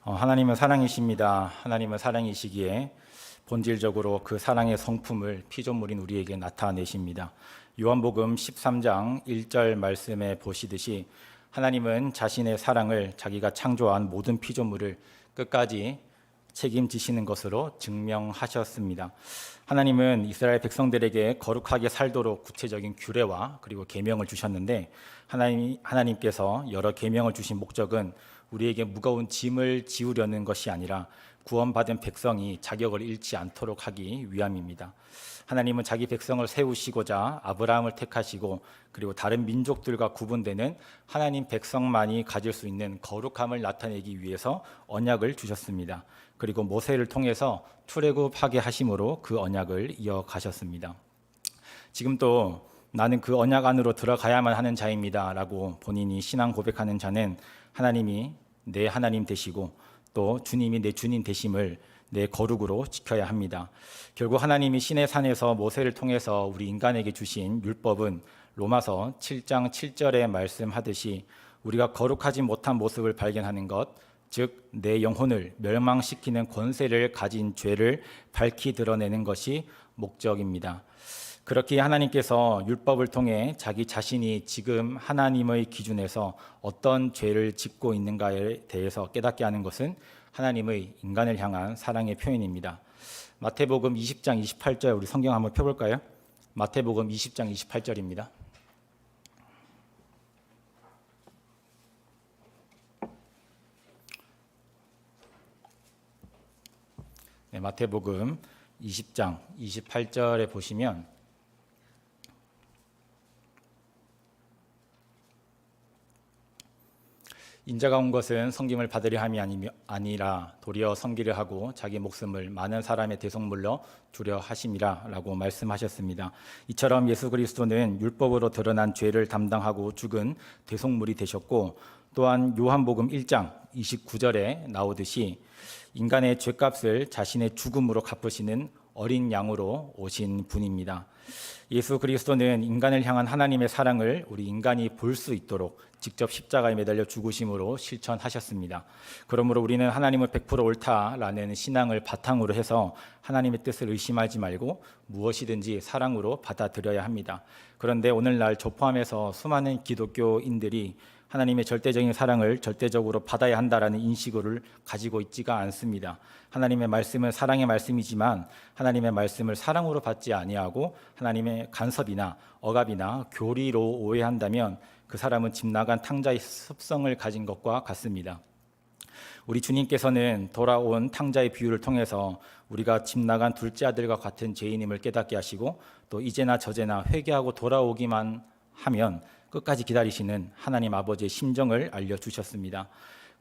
하나님은 사랑이십니다. 하나님은 사랑이시기에 본질적으로 그 사랑의 성품을 피조물인 우리에게 나타내십니다. 요한복음 13장 1절 말씀에 보시듯이 하나님은 자신의 사랑을 자기가 창조한 모든 피조물을 끝까지 책임지시는 것으로 증명하셨습니다. 하나님은 이스라엘 백성들에게 거룩하게 살도록 구체적인 규례와 그리고 계명을 주셨는데 하나님께서 여러 계명을 주신 목적은 우리에게 무거운 짐을 지우려는 것이 아니라 구원받은 백성이 자격을 잃지 않도록 하기 위함입니다. 하나님은 자기 백성을 세우시고자 아브라함을 택하시고 그리고 다른 민족들과 구분되는 하나님 백성만이 가질 수 있는 거룩함을 나타내기 위해서 언약을 주셨습니다. 그리고 모세를 통해서 출애굽하게 하심으로 그 언약을 이어가셨습니다. 지금도 나는 그 언약 안으로 들어가야만 하는 자입니다 라고 본인이 신앙 고백하는 자는 하나님이 내 하나님 되시고 또 주님이 내 주님 되심을 내 거룩으로 지켜야 합니다. 결국 하나님이 시내 산에서 모세를 통해서 우리 인간에게 주신 율법은 로마서 7장 7절에 말씀하듯이 우리가 거룩하지 못한 모습을 발견하는 것, 즉 내 영혼을 멸망시키는 권세를 가진 죄를 밝히 드러내는 것이 목적입니다. 그렇게 하나님께서 율법을 통해 자기 자신이 지금 하나님의 기준에서 어떤 죄를 짓고 있는가에 대해서 깨닫게 하는 것은 하나님의 인간을 향한 사랑의 표현입니다. 마태복음 20장 28절 우리 성경 한번 펴볼까요? 마태복음 20장 28절입니다. 네, 마태복음 20장 28절에 보시면 인자가 온 것은 섬김을 받으려 함이 아니라 도리어 섬기려 하고 자기 목숨을 많은 사람의 대속물로 주려 하심이라 라고 말씀하셨습니다. 이처럼 예수 그리스도는 율법으로 드러난 죄를 담당하고 죽은 대속물이 되셨고 또한 요한복음 1장 29절에 나오듯이 인간의 죄값을 자신의 죽음으로 갚으시는 어린 양으로 오신 분입니다. 예수 그리스도는 인간을 향한 하나님의 사랑을 우리 인간이 볼 수 있도록 직접 십자가에 매달려 죽으심으로 실천하셨습니다. 그러므로 우리는 하나님을 100% 옳다라는 신앙을 바탕으로 해서 하나님의 뜻을 의심하지 말고 무엇이든지 사랑으로 받아들여야 합니다. 그런데 오늘날 저 포함해서 수많은 기독교인들이 하나님의 절대적인 사랑을 절대적으로 받아야 한다라는 인식을 가지고 있지가 않습니다. 하나님의 말씀은 사랑의 말씀이지만 하나님의 말씀을 사랑으로 받지 아니하고 하나님의 간섭이나 억압이나 교리로 오해한다면 그 사람은 집 나간 탕자의 습성을 가진 것과 같습니다. 우리 주님께서는 돌아온 탕자의 비유를 통해서 우리가 집 나간 둘째 아들과 같은 죄인임을 깨닫게 하시고 또 이제나 저제나 회개하고 돌아오기만 하면 끝까지 기다리시는 하나님 아버지의 심정을 알려주셨습니다.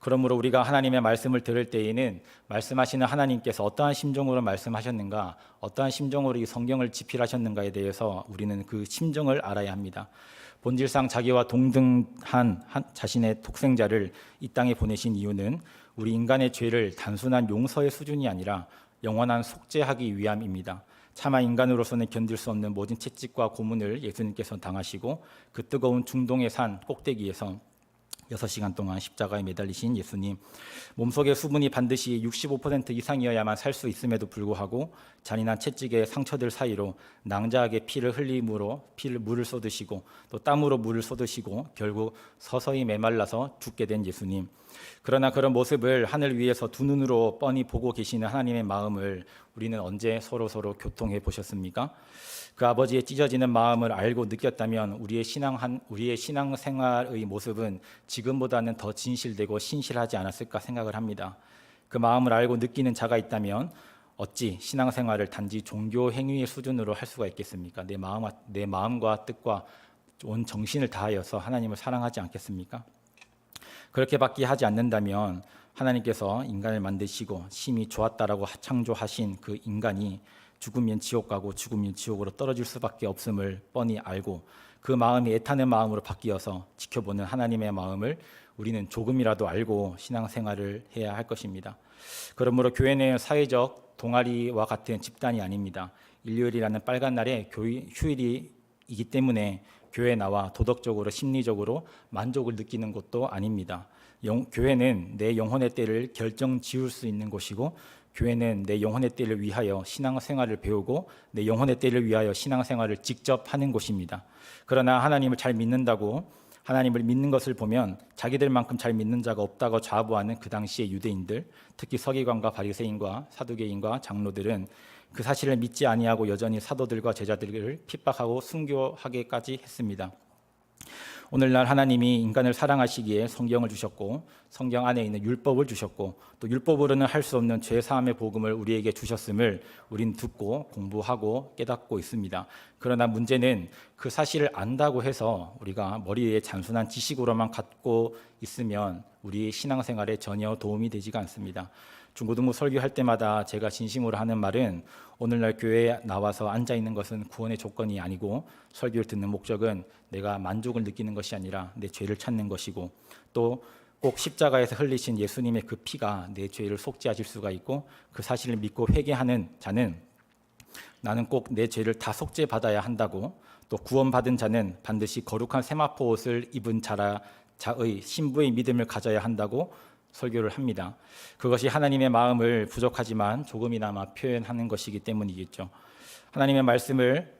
그러므로 우리가 하나님의 말씀을 들을 때에는 말씀하시는 하나님께서 어떠한 심정으로 말씀하셨는가, 어떠한 심정으로 이 성경을 집필하셨는가에 대해서 우리는 그 심정을 알아야 합니다. 본질상 자기와 동등한 자신의 독생자를 이 땅에 보내신 이유는 우리 인간의 죄를 단순한 용서의 수준이 아니라 영원한 속죄하기 위함입니다. 차마 인간으로서는 견딜 수 없는 모든 채찍과 고문을 예수님께서 당하시고 그 뜨거운 중동의 산 꼭대기에서 6시간 동안 십자가에 매달리신 예수님, 몸속의 수분이 반드시 65% 이상이어야만 살 수 있음에도 불구하고 잔인한 채찍의 상처들 사이로 낭자하게 피를 흘림으로 물을 쏟으시고 또 땀으로 물을 쏟으시고 결국 서서히 메말라서 죽게 된 예수님. 그러나 그런 모습을 하늘 위에서 두 눈으로 뻔히 보고 계시는 하나님의 마음을 우리는 언제 서로 교통해 보셨습니까? 그 아버지의 찢어지는 마음을 알고 느꼈다면 우리의 신앙생활의 모습은 지금보다는 더 진실되고 신실하지 않았을까 생각을 합니다. 그 마음을 알고 느끼는 자가 있다면 어찌 신앙생활을 단지 종교 행위의 수준으로 할 수가 있겠습니까? 내 마음과 뜻과 온 정신을 다하여서 하나님을 사랑하지 않겠습니까? 그렇게밖에 하지 않는다면 하나님께서 인간을 만드시고 심히 좋았다라고 창조하신 그 인간이 죽으면 지옥 가고 죽으면 지옥으로 떨어질 수밖에 없음을 뻔히 알고 그 마음이 애타는 마음으로 바뀌어서 지켜보는 하나님의 마음을 우리는 조금이라도 알고 신앙생활을 해야 할 것입니다. 그러므로 교회는 사회적 동아리와 같은 집단이 아닙니다. 일요일이라는 빨간 날에 휴일이기 때문에 교회에 나와 도덕적으로 심리적으로 만족을 느끼는 것도 아닙니다. 교회는 내 영혼의 때를 결정 지을 수 있는 곳이고, 교회는 내 영혼의 때를 위하여 신앙생활을 배우고 내 영혼의 때를 위하여 신앙생활을 직접 하는 곳입니다. 그러나 하나님을 잘 믿는다고 하나님을 믿는 것을 보면 자기들만큼 잘 믿는 자가 없다고 자부하는 그 당시의 유대인들, 특히 서기관과 바리새인과 사두개인과 장로들은 그 사실을 믿지 아니하고 여전히 사도들과 제자들을 핍박하고 순교하게까지 했습니다. 오늘날 하나님이 인간을 사랑하시기에 성경을 주셨고, 성경 안에 있는 율법을 주셨고, 또 율법으로는 할 수 없는 죄 사함의 복음을 우리에게 주셨음을 우린 듣고 공부하고 깨닫고 있습니다. 그러나 문제는 그 사실을 안다고 해서 우리가 머리에 단순한 지식으로만 갖고 있으면 우리 신앙생활에 전혀 도움이 되지가 않습니다. 중고등부 설교할 때마다 제가 진심으로 하는 말은, 오늘날 교회에 나와서 앉아 있는 것은 구원의 조건이 아니고, 설교를 듣는 목적은 내가 만족을 느끼는 것이 아니라 내 죄를 찾는 것이고, 또 꼭 십자가에서 흘리신 예수님의 그 피가 내 죄를 속죄하실 수가 있고, 그 사실을 믿고 회개하는 자는 나는 꼭 내 죄를 다 속죄받아야 한다고, 또 구원받은 자는 반드시 거룩한 세마포 옷을 입은 자의 신부의 믿음을 가져야 한다고 설교를 합니다. 그것이 하나님의 마음을 부족하지만 조금이나마 표현하는 것이기 때문이겠죠. 하나님의 말씀을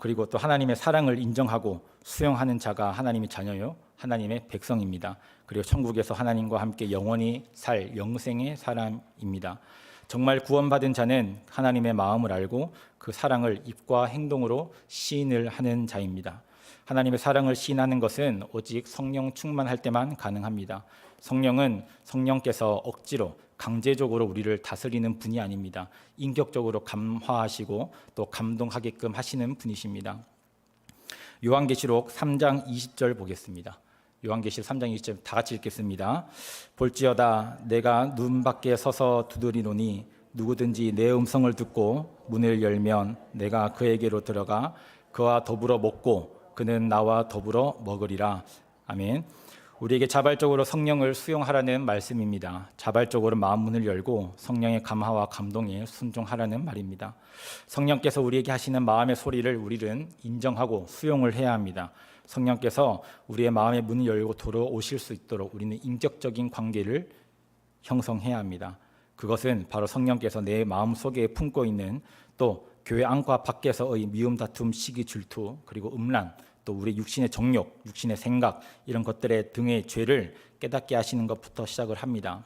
그리고 또 하나님의 사랑을 인정하고 수용하는 자가 하나님의 자녀요, 하나님의 백성입니다. 그리고 천국에서 하나님과 함께 영원히 살 영생의 사람입니다. 정말 구원받은 자는 하나님의 마음을 알고 그 사랑을 입과 행동으로 시인을 하는 자입니다. 하나님의 사랑을 시인하는 것은 오직 성령 충만할 때만 가능합니다. 성령은 성령께서 억지로 강제적으로 우리를 다스리는 분이 아닙니다. 인격적으로 감화하시고 또 감동하게끔 하시는 분이십니다. 요한계시록 3장 20절 보겠습니다. 요한계시록 3장 20절 다 같이 읽겠습니다. 볼지어다 내가 눈 밖에 서서 두드리노니 누구든지 내 음성을 듣고 문을 열면 내가 그에게로 들어가 그와 더불어 먹고 그는 나와 더불어 먹으리라. 아멘. 우리에게 자발적으로 성령을 수용하라는 말씀입니다. 자발적으로 마음 문을 열고 성령의 감화와 감동에 순종하라는 말입니다. 성령께서 우리에게 하시는 마음의 소리를 우리는 인정하고 수용을 해야 합니다. 성령께서 우리의 마음의 문을 열고 들어오실 수 있도록 우리는 인격적인 관계를 형성해야 합니다. 그것은 바로 성령께서 내 마음 속에 품고 있는, 또 교회 안과 밖에서의 미움, 다툼, 시기, 질투, 그리고 음란, 또 우리 육신의 정욕, 육신의 생각, 이런 것들의 등의 죄를 깨닫게 하시는 것부터 시작을 합니다.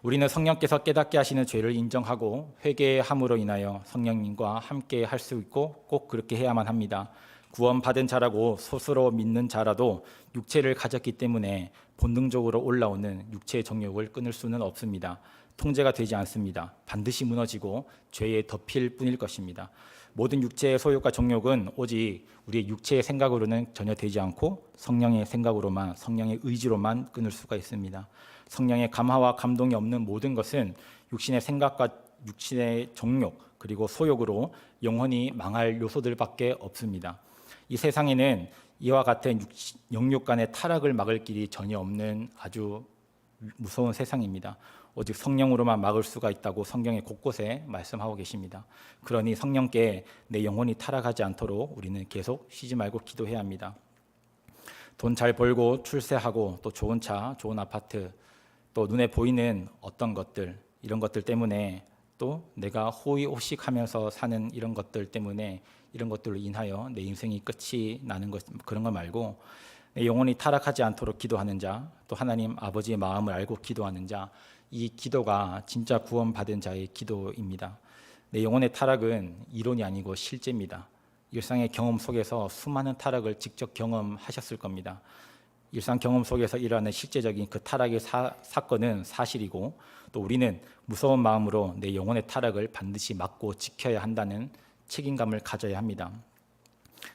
우리는 성령께서 깨닫게 하시는 죄를 인정하고 회개함으로 인하여 성령님과 함께 할 수 있고 꼭 그렇게 해야만 합니다. 구원받은 자라고 스스로 믿는 자라도 육체를 가졌기 때문에 본능적으로 올라오는 육체의 정욕을 끊을 수는 없습니다. 통제가 되지 않습니다. 반드시 무너지고 죄에 덮일 뿐일 것입니다. 모든 육체의 소욕과 정욕은 오직 우리의 육체의 생각으로는 전혀 되지 않고 성령의 생각으로만, 성령의 의지로만 끊을 수가 있습니다. 성령의 감화와 감동이 없는 모든 것은 육신의 생각과 육신의 정욕 그리고 소욕으로 영원히 망할 요소들밖에 없습니다. 이 세상에는 이와 같은 영육 간의 타락을 막을 길이 전혀 없는 아주 무서운 세상입니다. 오직 성령으로만 막을 수가 있다고 성경의 곳곳에 말씀하고 계십니다. 그러니 성령께 내 영혼이 타락하지 않도록 우리는 계속 쉬지 말고 기도해야 합니다. 돈 잘 벌고 출세하고 또 좋은 차, 좋은 아파트, 또 눈에 보이는 어떤 것들, 이런 것들 때문에, 또 내가 호의호식하면서 사는 이런 것들 때문에, 이런 것들로 인하여 내 인생이 끝이 나는 것, 그런 거 말고 내 영혼이 타락하지 않도록 기도하는 자, 또 하나님 아버지의 마음을 알고 기도하는 자, 이 기도가 진짜 구원받은 자의 기도입니다. 내 영혼의 타락은 이론이 아니고 실제입니다. 일상의 경험 속에서 수많은 타락을 직접 경험하셨을 겁니다. 일상 경험 속에서 일어나는 실제적인 그 타락의 사건은 사실이고, 또 우리는 무서운 마음으로 내 영혼의 타락을 반드시 막고 지켜야 한다는 책임감을 가져야 합니다.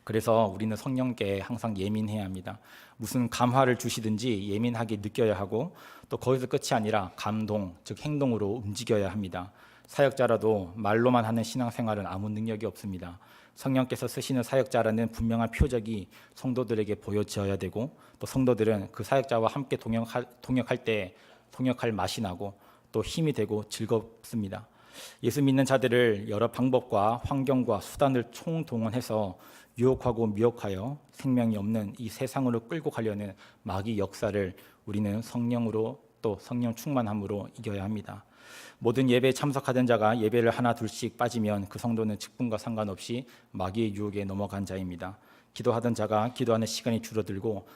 그래서 우리는 성령께 항상 예민해야 합니다. 무슨 감화를 주시든지 예민하게 느껴야 하고, 또 거기서 끝이 아니라 감동, 즉 행동으로 움직여야 합니다. 사역자라도 말로만 하는 신앙생활은 아무 능력이 없습니다. 성령께서 쓰시는 사역자라는 분명한 표적이 성도들에게 보여져야 되고, 또 성도들은 그 사역자와 함께 동역할 때 동역할 맛이 나고 또 힘이 되고 즐겁습니다. 예수 믿는 자들을 여러 방법과 환경과 수단을 총동원해서 유혹하고 미혹하여 생명이 없는 이 세상으로 끌고 가려는 마귀 역사를 우리는 성령으로 또 성령 충만함으로 이겨야 합니다. 모든 예배에 참석하던 자가 예배를 하나 둘씩 빠지면 그 성도는 직분과 상관없이 마귀의 유혹에 넘어간 자입니다. 기도하던 자가 기도하는 시간이 줄어들고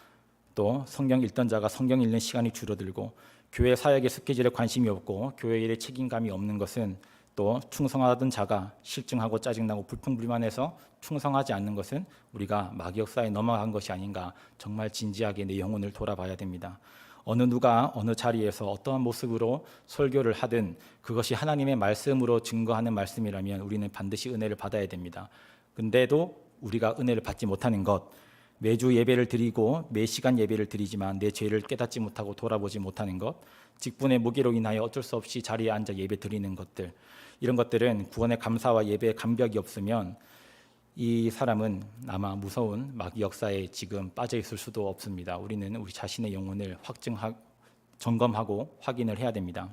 또 성경 읽던 자가 성경 읽는 시간이 줄어들고 교회 사역의 스케줄에 관심이 없고 교회 일에 책임감이 없는 것은 또 충성하던 자가 실증하고 짜증나고 불평불만해서 충성하지 않는 것은 우리가 마귀 역사에 넘어간 것이 아닌가 정말 진지하게 내 영혼을 돌아봐야 됩니다. 어느 누가 어느 자리에서 어떠한 모습으로 설교를 하든 그것이 하나님의 말씀으로 증거하는 말씀이라면 우리는 반드시 은혜를 받아야 됩니다. 근데도 우리가 은혜를 받지 못하는 것, 매주 예배를 드리고 매 시간 예배를 드리지만 내 죄를 깨닫지 못하고 돌아보지 못하는 것, 직분의 무기로 인하여 어쩔 수 없이 자리에 앉아 예배 드리는 것들, 이런 것들은 구원의 감사와 예배의 감격이 없으면 이 사람은 아마 무서운 마귀 역사에 지금 빠져 있을 수도 없습니다. 우리는 우리 자신의 영혼을 점검하고 확인을 해야 됩니다.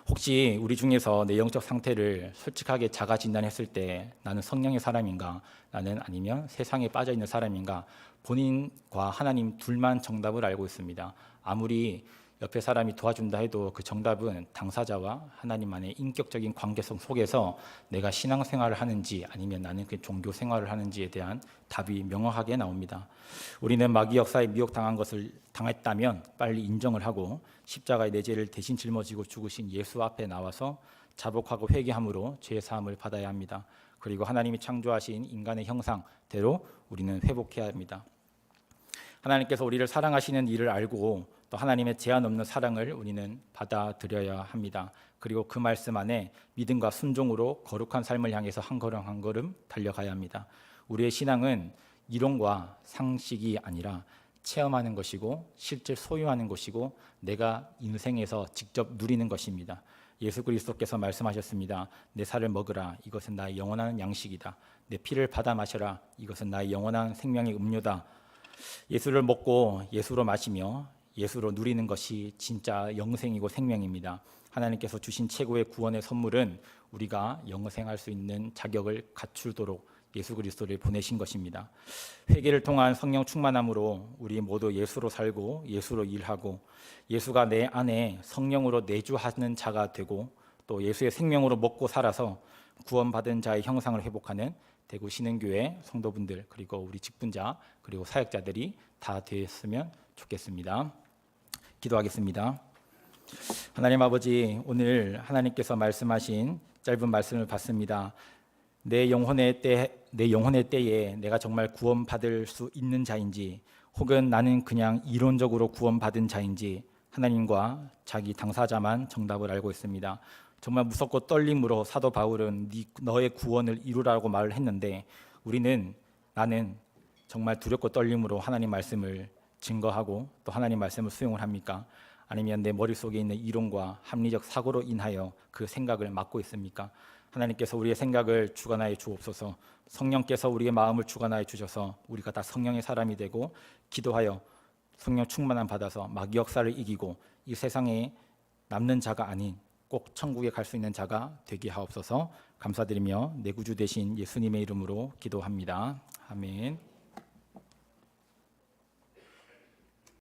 혹시 우리 중에서 내 영적 상태를 솔직하게 자가 진단했을 때 나는 성령의 사람인가, 나는 아니면 세상에 빠져 있는 사람인가, 본인과 하나님 둘만 정답을 알고 있습니다. 아무리 옆에 사람이 도와준다 해도 그 정답은 당사자와 하나님만의 인격적인 관계성 속에서 내가 신앙생활을 하는지 아니면 나는 그 종교 생활을 하는지에 대한 답이 명확하게 나옵니다. 우리는 마귀 역사에 미혹당한 것을 당했다면 빨리 인정을 하고 십자가의 내 죄를 대신 짊어지고 죽으신 예수 앞에 나와서 자복하고 회개함으로 죄 사함을 받아야 합니다. 그리고 하나님이 창조하신 인간의 형상대로 우리는 회복해야 합니다. 하나님께서 우리를 사랑하시는 일을 알고 또 하나님의 제한 없는 사랑을 우리는 받아들여야 합니다. 그리고 그 말씀 안에 믿음과 순종으로 거룩한 삶을 향해서 한 걸음 한 걸음 달려가야 합니다. 우리의 신앙은 이론과 상식이 아니라 체험하는 것이고 실제 소유하는 것이고 내가 인생에서 직접 누리는 것입니다. 예수 그리스도께서 말씀하셨습니다. 내 살을 먹으라. 이것은 나의 영원한 양식이다. 내 피를 받아 마셔라. 이것은 나의 영원한 생명의 음료다. 예수를 먹고 예수로 마시며 예수로 누리는 것이 진짜 영생이고 생명입니다. 하나님께서 주신 최고의 구원의 선물은 우리가 영생할 수 있는 자격을 갖추도록 예수 그리스도를 보내신 것입니다. 회개를 통한 성령 충만함으로 우리 모두 예수로 살고 예수로 일하고 예수가 내 안에 성령으로 내주하는 자가 되고 또 예수의 생명으로 먹고 살아서 구원받은 자의 형상을 회복하는 대구 신흥교회 성도분들 그리고 우리 직분자 그리고 사역자들이 다 되었으면 좋겠습니다. 기도하겠습니다. 하나님 아버지, 오늘 하나님께서 말씀하신 짧은 말씀을 받습니다. 내 영혼의 때에 내가 정말 구원받을 수 있는 자인지 혹은 나는 그냥 이론적으로 구원받은 자인지 하나님과 자기 당사자만 정답을 알고 있습니다. 정말 무섭고 떨림으로 사도 바울은 너의 구원을 이루라고 말을 했는데 나는 정말 두렵고 떨림으로 하나님 말씀을 증거하고 또 하나님 말씀을 수용을 합니까? 아니면 내 머릿속에 있는 이론과 합리적 사고로 인하여 그 생각을 막고 있습니까? 하나님께서 우리의 생각을 주관하여 주옵소서. 성령께서 우리의 마음을 주관하여 주셔서 우리가 다 성령의 사람이 되고 기도하여 성령 충만함 받아서 마귀 역사를 이기고 이 세상에 남는 자가 아닌 꼭 천국에 갈 수 있는 자가 되게 하옵소서. 감사드리며 내 구주 되신 예수님의 이름으로 기도합니다. 아멘.